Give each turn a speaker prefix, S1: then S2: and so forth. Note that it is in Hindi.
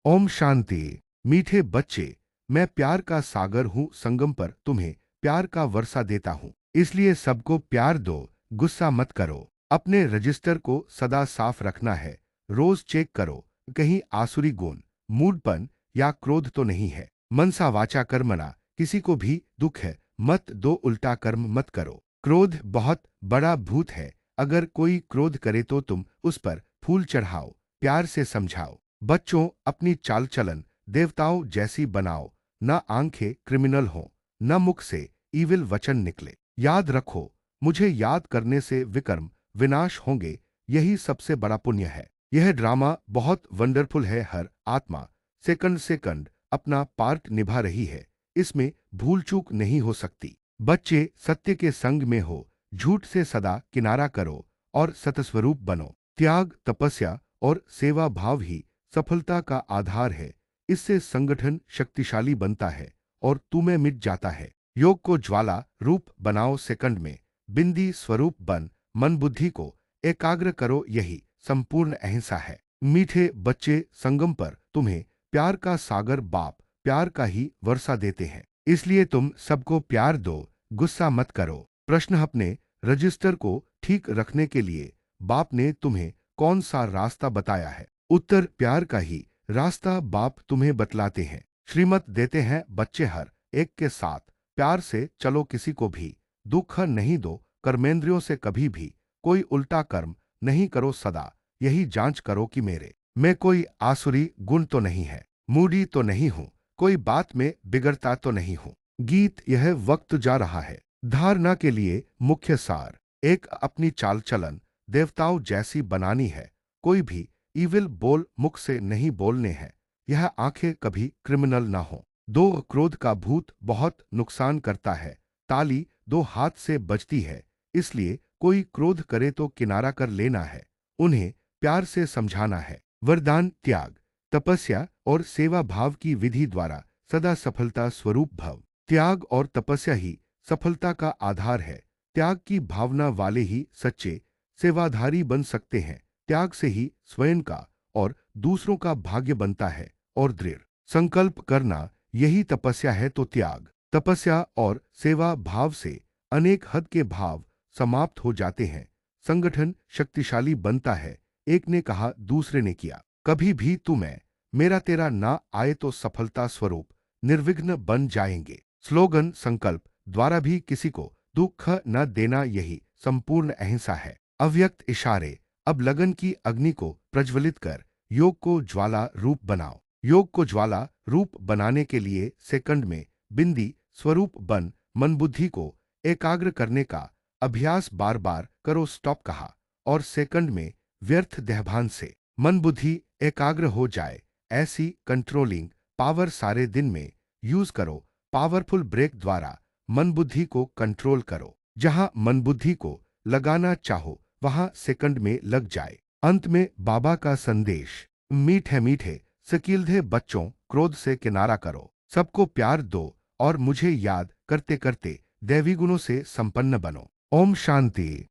S1: ओम शांति। मीठे बच्चे, मैं प्यार का सागर हूँ। संगम पर तुम्हें प्यार का वर्षा देता हूँ। इसलिए सबको प्यार दो, गुस्सा मत करो। अपने रजिस्टर को सदा साफ रखना है। रोज चेक करो, कहीं आसुरी गुण, मूडपन या क्रोध तो नहीं है। मनसा वाचा कर्मणा, किसी को भी दुख है मत दो, उल्टा कर्म मत करो। क्रोध बहुत बड़ा भूत है। अगर कोई क्रोध करे तो तुम उस पर फूल चढ़ाओ, प्यार से समझाओ। बच्चों, अपनी चाल चलन देवताओं जैसी बनाओ। न आंखें क्रिमिनल हो, न मुख से ईविल वचन निकले। याद रखो, मुझे याद करने से विकर्म विनाश होंगे। यही सबसे बड़ा पुण्य है। यह ड्रामा बहुत वंडरफुल है। हर आत्मा सेकंड सेकंड अपना पार्ट निभा रही है। इसमें भूल चूक नहीं हो सकती। बच्चे, सत्य के संग में हो, झूठ से सदा किनारा करो और सतस्वरूप बनो। त्याग, तपस्या और सेवा भाव ही सफलता का आधार है। इससे संगठन शक्तिशाली बनता है और तुम्हें मिट जाता है। योग को ज्वाला रूप बनाओ सेकंड में। बिंदी स्वरूप बन मन बुद्धि को एकाग्र करो। यही संपूर्ण अहिंसा है। मीठे बच्चे, संगम पर तुम्हें प्यार का सागर बाप प्यार का ही वर्षा देते हैं। इसलिए तुम सबको प्यार दो, गुस्सा मत करो। प्रश्न, अपने रजिस्टर को ठीक रखने के लिए बाप ने तुम्हें कौन सा रास्ता बताया है? उत्तर, प्यार का ही रास्ता बाप तुम्हें बतलाते हैं। श्रीमत देते हैं बच्चे, हर एक के साथ प्यार से चलो। किसी को भी दुख नहीं दो। कर्मेंद्रियों से कभी भी कोई उल्टा कर्म नहीं करो। सदा यही जांच करो कि मेरे में कोई आसुरी गुण तो नहीं है, मूडी तो नहीं हूं, कोई बात में बिगड़ता तो नहीं हूं। गीत, यह वक्त जा रहा है। धारणा के लिए मुख्य सार एक, अपनी चाल चलन देवताओं जैसी बनानी है। कोई भी ईविल बोल मुख से नहीं बोलने हैं। यह आंखें कभी क्रिमिनल ना हो। दो, क्रोध का भूत बहुत नुकसान करता है। ताली दो हाथ से बजती है। इसलिए कोई क्रोध करे तो किनारा कर लेना है, उन्हें प्यार से समझाना है। वरदान, त्याग, तपस्या और सेवा भाव की विधि द्वारा सदा सफलता स्वरूप भव। त्याग और तपस्या ही सफलता का आधार है। त्याग की भावना वाले ही सच्चे सेवाधारी बन सकते हैं। त्याग से ही स्वयं का और दूसरों का भाग्य बनता है। और दृढ़ संकल्प करना, यही तपस्या है। तो त्याग, तपस्या और सेवा भाव से अनेक हद के भाव समाप्त हो जाते हैं। संगठन शक्तिशाली बनता है। एक ने कहा, दूसरे ने किया। कभी भी तू मैं मेरा तेरा ना आए तो सफलता स्वरूप निर्विघ्न बन जाएंगे। स्लोगन, संकल्प द्वारा भी किसी को दुख न देना, यही संपूर्ण अहिंसा है। अव्यक्त इशारे, अब लगन की अग्नि को प्रज्वलित कर योग को ज्वाला रूप बनाओ। योग को ज्वाला रूप बनाने के लिए सेकंड में बिंदी स्वरूप बन मन बुद्धि को एकाग्र करने का अभ्यास बार बार करो। स्टॉप कहा और सेकंड में व्यर्थ देहभान से मन बुद्धि एकाग्र हो जाए। ऐसी कंट्रोलिंग पावर सारे दिन में यूज करो। पावरफुल ब्रेक द्वारा मन बुद्धि को कंट्रोल करो। जहां मन बुद्धि को लगाना चाहो वहां सेकंड में लग जाए। अंत में बाबा का संदेश, मीठे मीठे सकीलधे बच्चों, क्रोध से किनारा करो, सबको प्यार दो और मुझे याद करते करते दैवी गुणों से संपन्न बनो। ओम शांति।